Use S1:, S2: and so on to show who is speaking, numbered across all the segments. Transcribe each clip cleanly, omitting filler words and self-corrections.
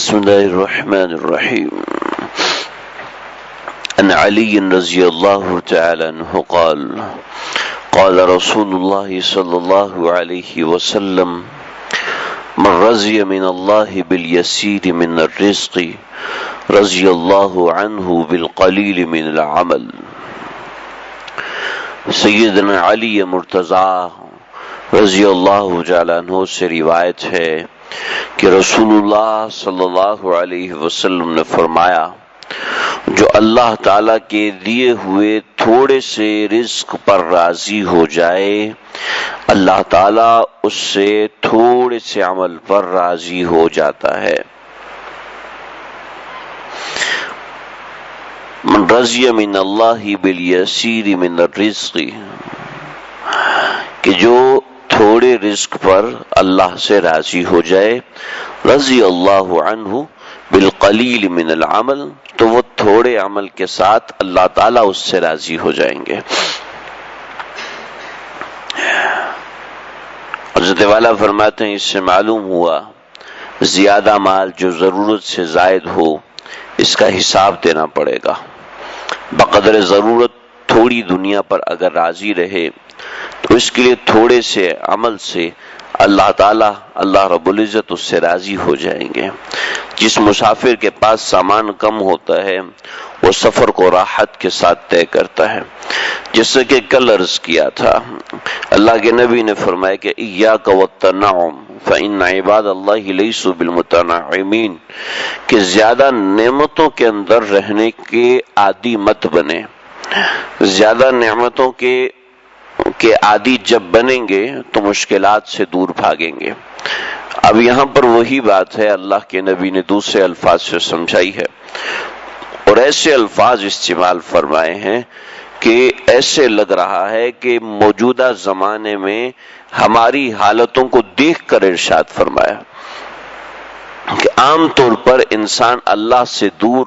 S1: بسم الله الرحمن الرحيم. عن علي رضي الله تعالى عنه قال قال رسول الله صلى الله عليه وسلم من رضي من الله باليسير من الرزق رضي الله عنه بالقليل من العمل. سیدنا علی مرتضی رضی اللہ تعالیٰ عنہ سے روایت ہے کہ رسول اللہ صلی اللہ علیہ وسلم نے فرمایا، جو اللہ تعالیٰ کے دیے ہوئے تھوڑے سے رزق پر راضی ہو جائے، اللہ تعالیٰ اس سے تھوڑے سے عمل پر راضی ہو جاتا ہے. من رضی من اللہ بالیسیر من الرزق، کہ جو تھوڑے رزق پر اللہ سے راضی ہو جائے، رضی اللہ عنہ بالقلیل من العمل، تو وہ تھوڑے عمل کے ساتھ اللہ تعالیٰ اس سے راضی ہو جائیں گے. حضرت والا فرماتے ہیں، اس سے معلوم ہوا زیادہ مال جو ضرورت سے زائد ہو اس کا حساب دینا پڑے گا. بقدر ضرورت تھوڑی دنیا پر اگر راضی رہے تو اس کے لیے تھوڑے سے عمل سے اللہ تعالیٰ اللہ رب العزت اس سے راضی ہو جائیں گے. جس مسافر کے پاس سامان کم ہوتا ہے وہ سفر کو راحت کے ساتھ طے کرتا ہے. جیسے کہ کل عرض کیا تھا، اللہ کے نبی نے فرمایا کہ ایاک والتنعم فإن عباد اللہ لیسوا بالمتنعمین، کہ زیادہ نعمتوں کے اندر رہنے کے عادی مت بنے. زیادہ نعمتوں کے عادی جب بنیں گے تو مشکلات سے دور بھاگیں گے. اب یہاں پر وہی بات ہے اللہ کے نبی نے دوسرے الفاظ سے سمجھائی ہے، اور ایسے الفاظ استعمال فرمائے ہیں کہ ایسے لگ رہا ہے کہ موجودہ زمانے میں ہماری حالتوں کو دیکھ کر ارشاد فرمایا کہ عام طور پر انسان اللہ سے دور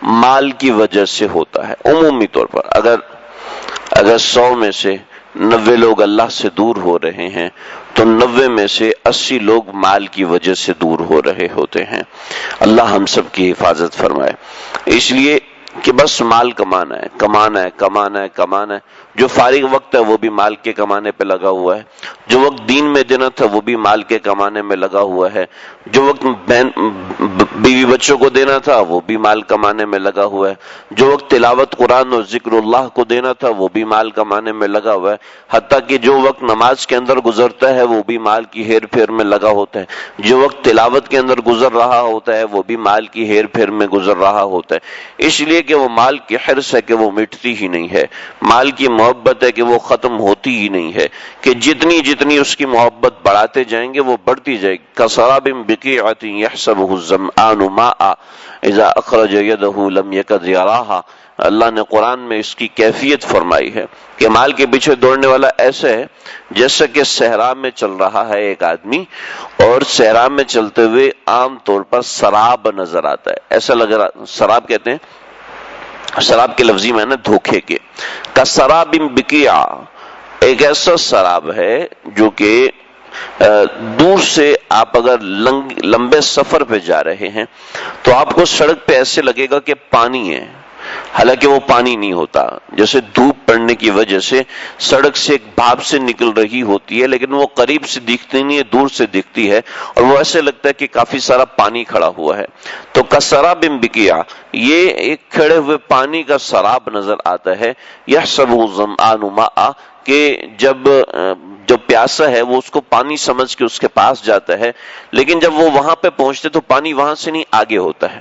S1: مال کی وجہ سے ہوتا ہے. عمومی طور پر اگر 100 میں سے 90 لوگ اللہ سے دور ہو رہے ہیں تو 90 میں سے 80 لوگ مال کی وجہ سے دور ہو رہے ہوتے ہیں. اللہ ہم سب کی حفاظت فرمائے. اس لیے کہ بس مال کمانا ہے کمانا ہے کمانا ہے کمانا ہے. جو فارغ وقت ہے وہ بھی مال کے کمانے پہ لگا ہوا ہے. جو وقت دین میں دینا تھا وہ بھی مال کے کمانے میں لگا ہوا ہے. جو وقت بیوی بچوں کو دینا تھا وہ بھی مال کمانے میں لگا ہوا ہے. جو وقت تلاوت قرآن اور ذکر اللہ کو دینا تھا وہ بھی مال کمانے میں لگا ہوا ہے. حتیٰ کہ جو وقت نماز کے اندر گزرتا ہے وہ بھی مال کی ہیر پھیر میں لگا ہوتا ہے. جو وقت تلاوت کے اندر گزر رہا ہوتا ہے وہ بھی مال کی ہیر پھیر میں گزر رہا ہوتا ہے. اس لیے کہ وہ مال کی حرص ہے کہ وہ مٹتی ہی نہیں ہے. مال کی محبت ہے کہ وہ ختم ہوتی ہی نہیں ہے، کہ جتنی اس کی محبت بڑھاتے جائیں گے وہ بڑھتی جائے گی. کسراب بقیعۃ یحسبہ الظمآن ماء اذا اخرج یدہ لم یکد یراھا. اللہ نے قرآن میں اس کی کیفیت فرمائی ہے کہ مال کے پیچھے دوڑنے والا ایسا ہے جیسا کہ صحرا میں چل رہا ہے ایک آدمی، اور صحرا میں چلتے ہوئے عام طور پر سراب نظر آتا ہے. ایسا لگ رہا، سراب کہتے ہیں، سراب کے لفظی معنی دھوکے کے. کسراب بقیع، ایک ایسا سراب ہے جو کہ دور سے آپ اگر لمبے سفر پہ جا رہے ہیں تو آپ کو سڑک پہ ایسے لگے گا کہ پانی ہے، حالانکہ وہ پانی نہیں ہوتا. جیسے دھوپ پڑنے کی وجہ سے سڑک سے ایک بھاپ سے نکل رہی ہوتی ہے، لیکن وہ قریب سے دکھتی نہیں ہے، دور سے دکھتی ہے، اور وہ ایسے لگتا ہے کہ کافی سارا پانی کھڑا ہوا ہے. تو کسراب بقیع، یہ ایک کھڑے ہوئے پانی کا سراب نظر آتا ہے. یحسبہ الظمآن ماء، کہ جو پیاسا ہے وہ اس کو پانی سمجھ کے اس کے پاس جاتا ہے، لیکن جب وہ وہاں پہ پہنچتے تو پانی وہاں سے نہیں آگے ہوتا ہے،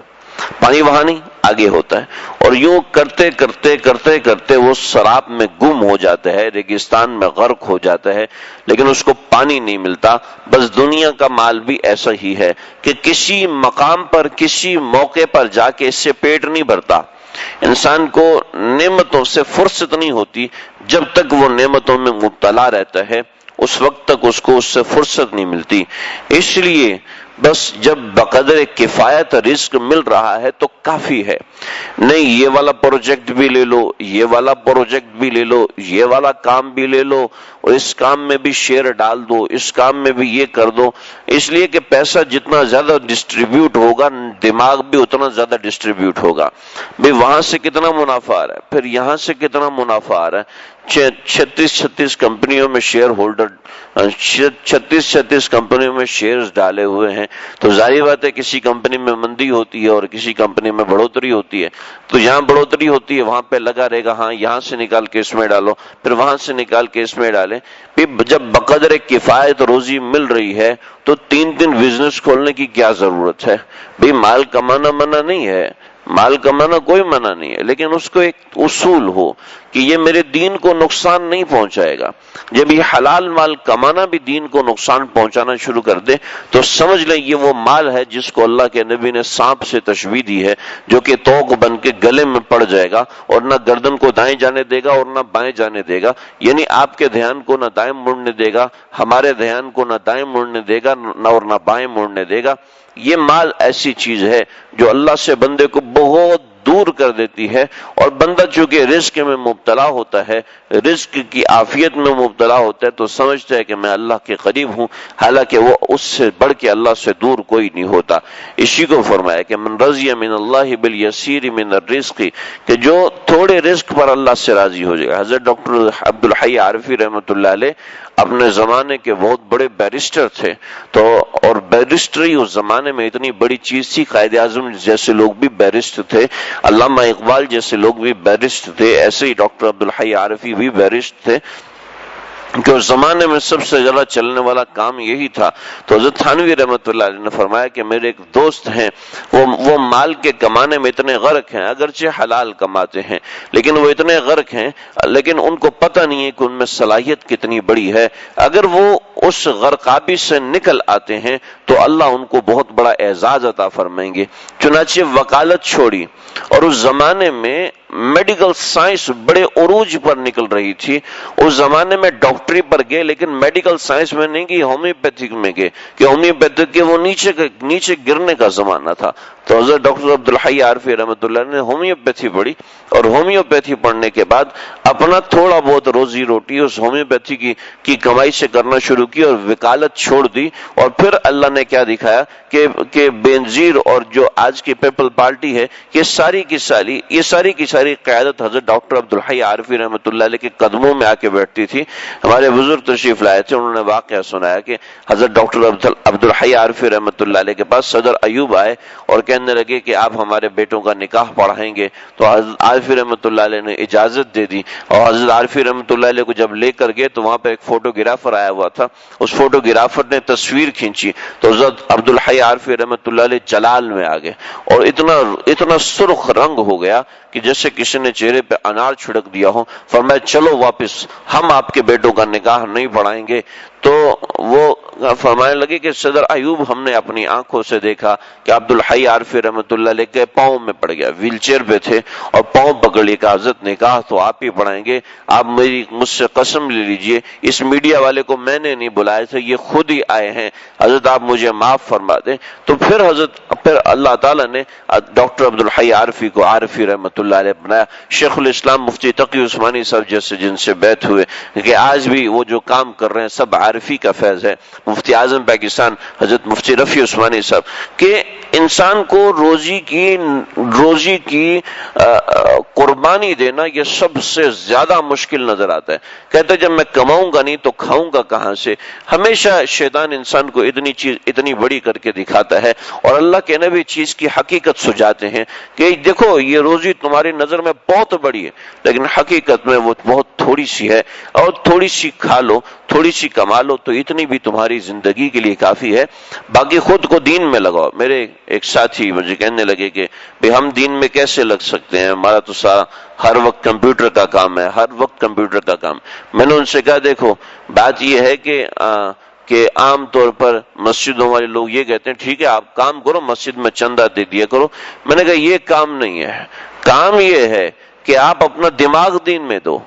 S1: پانی وہاں نہیں آگے ہوتا ہے. اور یوں کرتے کرتے کرتے کرتے وہ سراب میں گم ہو جاتا ہے، ریگستان میں غرق ہو جاتا ہے، لیکن اس کو پانی نہیں ملتا. بس دنیا کا مال بھی ایسا ہی ہے کہ کسی مقام پر کسی موقع پر جا کے اس سے پیٹ نہیں بھرتا. انسان کو نعمتوں سے فرصت نہیں ہوتی. جب تک وہ نعمتوں میں مبتلا رہتا ہے اس وقت تک اس کو اس سے فرصت نہیں ملتی. اس لیے بس جب بقدر کفایت رزق مل رہا ہے تو کافی ہے، نہیں یہ والا پروجیکٹ بھی لے لو، یہ والا پروجیکٹ بھی لے لو، یہ والا کام بھی لے لو، اور اس کام میں بھی شیئر ڈال دو، اس کام میں بھی یہ کر دو، اس لیے کہ پیسہ جتنا زیادہ ڈسٹریبیوٹ ہوگا دماغ بھی اتنا زیادہ ڈسٹریبیوٹ ہوگا۔ بھئی وہاں سے کتنا منافع آ رہا ہے، پھر یہاں سے کتنا منافع آ رہا ہے، 36 کمپنیوں میں شیئر ہولڈر 36 کمپنیوں میں شیئرز ڈالے ہوئے ہیں، تو ظاہر بات ہے کسی کمپنی میں مندی ہوتی ہے اور کسی کمپنی میں بڑھوتری ہوتی ہے، تو جہاں بڑھوتری ہوتی ہے وہاں پہ لگا رہے گا ہاں یہاں سے نکال کے اس میں ڈالو، پھر وہاں سے نکال کے اس میں ڈالیں۔ جب بقدر کفایت روزی مل رہی ہے تو 3 بزنس کھولنے کی کیا ضرورت ہے؟ بھئی مال کمانا منع نہیں ہے، مال کمانا کوئی منع نہیں ہے، لیکن اس کو ایک اصول ہو کہ یہ میرے دین کو نقصان نہیں پہنچائے گا۔ جب یہ حلال مال کمانا بھی دین کو نقصان پہنچانا شروع کر دے تو سمجھ لیں یہ وہ مال ہے جس کو اللہ کے نبی نے سانپ سے تشبیہ دی ہے، جو کہ توق بن کے گلے میں پڑ جائے گا اور نہ گردن کو دائیں جانے دے گا اور نہ بائیں جانے دے گا، یعنی آپ کے دھیان کو نہ دائیں مڑنے دے گا، ہمارے دھیان کو نہ دائیں مڑنے دے گا اور نہ بائیں مڑنے دے گا۔ یہ مال ایسی چیز ہے جو اللہ سے بندے کو بہت دور کر دیتی ہے، اور بندہ چونکہ رزق میں مبتلا ہوتا ہے، رزق کی عافیت میں مبتلا ہوتا ہے، تو سمجھتا ہے کہ میں اللہ کے قریب ہوں، حالانکہ وہ اس سے بڑھ کے اللہ سے دور کوئی نہیں ہوتا۔ اسی کو فرمایا کہ من رضی من اللہ بالیسیر من الرزق، کہ جو تھوڑے رزق پر اللہ سے راضی ہو جائے گا۔ حضرت ڈاکٹر عبدالحی عارفی رحمۃ اللہ علیہ اپنے زمانے کے بہت بڑے بیرسٹر تھے، تو اور بیرسٹری اس زمانے میں اتنی بڑی چیز تھی، قائد اعظم جیسے لوگ بھی بیرسٹر تھے، علامہ اقبال جیسے لوگ بھی بیرسٹر تھے، ایسے ہی ڈاکٹر عبدالحی عارفی بھی بیرسٹر تھے، کہ اس زمانے میں سب سے زیادہ چلنے والا کام یہی تھا۔ تو حضرت تھانوی رحمۃ اللہ علیہ نے فرمایا کہ میرے ایک دوست ہیں، وہ مال کے کمانے میں اتنے غرق ہیں، اگرچہ حلال کماتے ہیں لیکن وہ اتنے غرق ہیں، لیکن ان کو پتہ نہیں ہے کہ ان میں صلاحیت کتنی بڑی ہے۔ اگر وہ اس غرقابی سے نکل آتے ہیں تو اللہ ان کو بہت بڑا اعزاز عطا فرمائیں گے۔ چنانچہ وکالت چھوڑی، اور اس زمانے میں میڈیکل سائنس بڑے عروج پر نکل رہی تھی، اس زمانے میں ڈاکٹری پر گئے لیکن میڈیکل سائنس میں نہیں گئی، ہومیوپیتھک میں گئے، کہ ہومیوپیتھک کے وہ نیچے گرنے کا زمانہ تھا۔ تو حضرت ڈاکٹر عبدالحی عارفی رحمۃ اللہ نے ہومیوپیتھی پڑھی، اور ہومیوپیتھی پڑھنے کے بعد اپنا تھوڑا بہت روزی روٹی اس ہومیوپیتھی کی کمائی سے کرنا شروع کی اور وکالت چھوڑ دی، اور پھر اللہ نے کیا دکھایا کہ بینظیر اور جو آج کی پیپل پارٹی ہے، یہ ساری کی ساری قیادت حضرت ڈاکٹر عبدالحی عارفی رحمۃ اللہ علیہ کے قدموں میں آ کے بیٹھتی تھی۔ ہمارے بزرگ تشریف لائے تھے، انہوں نے واقعہ سنایا کہ حضرت ڈاکٹر عبدالحی عارفی رحمۃ اللہ علیہ کے پاس صدر ایوب آئے اور کہنے لگے کہ آپ ہمارے بیٹوں کا نکاح پڑھائیں گے، تو حضرت عارفی رحمۃ اللہ علیہ نے اجازت دے دی، اور حضرت عارفی رحمۃ اللہ علیہ کو جب لے کر گئے تو وہاں پہ ایک فوٹوگرافر آیا ہوا تھا، اس فوٹوگرافر نے تصویر کھینچی تو حضرت عبدالحی عارفی رحمۃ اللہ علیہ جلال میں آ گئے، اور اتنا سرخ رنگ ہو گیا کہ جیسے کسی نے چہرے پہ انار چھڑک دیا ہو۔ فرمایا چلو واپس، ہم آپ کے بیٹوں کا نکاح نہیں پڑھائیں گے۔ تو وہ فرمانے لگے کہ صدر ایوب ہم نے اپنی آنکھوں سے دیکھا کہ عبدالحی عارفی رحمۃ اللہ علیہ کے پاؤں میں پڑ گیا، ویل چیئر پہ تھے اور پاؤں پکڑ لیا کہ حضرت نکاح تو آپ ہی پڑھائیں گے، آپ مجھ سے قسم لے لیجئے، اس میڈیا والے کو میں نے نہیں بلایا تھا، یہ خود ہی آئے ہیں، حضرت آپ مجھے معاف فرما دیں۔ تو پھر اللہ تعالیٰ نے ڈاکٹر عبدالحی عارفی کو عارفی رحمۃ اللہ علیہ بنایا۔ شیخ الاسلام مفتی تقی عثمانی صاحب جیسے جن سے بیعت ہوئے کہ آج بھی وہ جو کام کر رہے ہیں سب عارفی کا فیض ہے۔ مفتی اعظم پاکستان حضرت مفتی رفیع عثمانی صاحب کہ انسان کو روزی کی قربانی دینا یہ سب سے زیادہ مشکل نظر آتا ہے۔ کہتے جب میں کماؤں گا نہیں تو کھاؤں گا کہاں سے؟ ہمیشہ شیطان انسان کو اتنی بڑی کر کے دکھاتا ہے، اور اللہ کے نبی چیز کی حقیقت سجاتے ہیں کہ دیکھو یہ روزی تمہاری نظر میں بہت بڑی ہے لیکن حقیقت میں وہ بہت تھوڑی سی ہے، اور تھوڑی سی کھا لو، تھوڑی سی کما لو تو اتنی بھی تمہاری زندگی کے لیے کافی ہے، باقی خود کو دین میں لگاؤ۔ میرے ایک ساتھی مجھے کہنے لگے کہ ہم دین میں کیسے لگ سکتے ہیں، ہمارا تو سارا ہر وقت کمپیوٹر کا کام ہے، ہر وقت کمپیوٹر کا کام۔ میں نے ان سے کہا دیکھو بات یہ ہے کہ عام طور پر مسجدوں والے لوگ یہ کہتے ہیں ٹھیک ہے آپ کام کرو، مسجد میں چندہ دے دیا کرو۔ میں نے کہا یہ کام نہیں ہے، کام یہ ہے کہ آپ اپنا دماغ دین میں دو،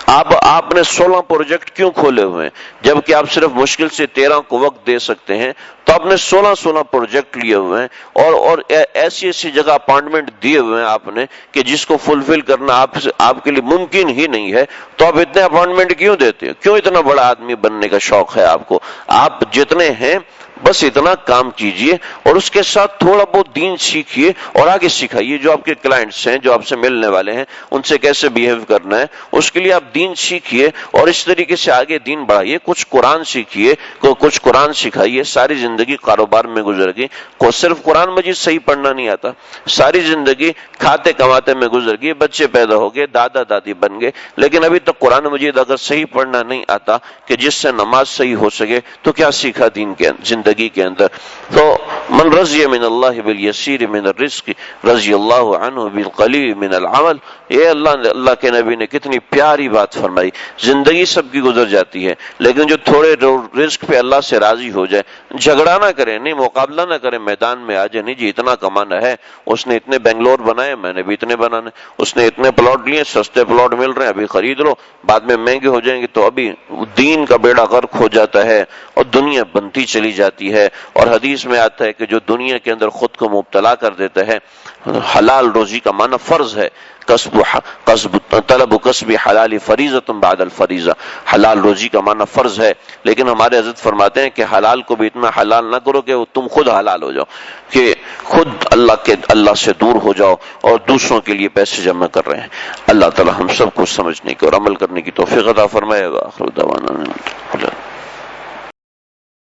S1: آپ نے 16 پروجیکٹ کیوں کھولے ہوئے ہیں جبکہ آپ صرف مشکل سے 13 کو وقت دے سکتے ہیں؟ تو آپ نے 16 پروجیکٹ لیے ہوئے ہیں اور ایسی جگہ اپارٹمنٹ دیے ہوئے ہیں آپ نے کہ جس کو فلفل کرنا آپ کے لیے ممکن ہی نہیں ہے، تو آپ اتنے اپارٹمنٹ کیوں دیتے ہیں؟ کیوں اتنا بڑا آدمی بننے کا شوق ہے آپ کو؟ آپ جتنے ہیں بس اتنا کام کیجئے اور اس کے ساتھ تھوڑا بہت دین سیکھیے اور آگے سکھائیے۔ جو آپ کے کلائنٹس ہیں، جو آپ سے ملنے والے ہیں، ان سے کیسے بیہیو کرنا ہے، اس کے لیے آپ دین سیکھیے اور اس طریقے سے آگے دین بڑھائیے۔ کچھ قرآن سیکھیے، کچھ قرآن سکھائیے۔ ساری زندگی کاروبار میں گزر گئی، کو صرف قرآن مجید صحیح پڑھنا نہیں آتا، ساری زندگی کھاتے کماتے میں گزر گئی، بچے پیدا ہو گئے، دادا دادی بن گئے، لیکن ابھی تک قرآن مجید اگر صحیح پڑھنا نہیں آتا کہ جس سے نماز صحیح ہو سکے، تو کیا سیکھا دین کے زندگی کے اندر؟ تو من رضی من اللہ بالیسیر من الرزق رضی اللہ عنہ بالقلیل من العمل۔ یہ اللہ کے نبی نے کتنی پیاری بات فرمائی۔ زندگی سب کی گزر جاتی ہے، لیکن جو تھوڑے رزق پہ اللہ سے راضی ہو جائے، جھگڑا نہ کرے، نہیں مقابلہ نہ کرے، میدان میں آ جائے، نہیں جی اتنا کمانا ہے، اس نے اتنے بنگلور بنائے، میں نے بھی اتنے بنانے، اس نے اتنے پلاٹ لیے، سستے پلاٹ مل رہے ہیں، ابھی خرید لو، بعد میں مہنگے ہو جائیں گے، تو ابھی دین کا بیڑا غرق ہو جاتا ہے اور دنیا بنتی چلی جاتی ہے۔ اور حدیث میں آتا ہے کہ جو دنیا کے اندر خود کو مبتلا کر دیتا ہے، حلال روزی کا معنی فرض ہے، طلب کسب حلال فریضۃ بعد الفریضہ، حلال روزی کا معنی فرض ہے، لیکن ہمارے حضرت فرماتے ہیں کہ حلال کو بھی اتنا حلال نہ کرو کہ تم خود حلال ہو جاؤ، کہ خود اللہ سے دور ہو جاؤ اور دوسروں کے لیے پیسے جمع کر رہے ہیں۔ اللہ تعالی ہم سب کو سمجھنے کی اور عمل کرنے کی توفیق عطا فرمائے۔ وآخر دعوانا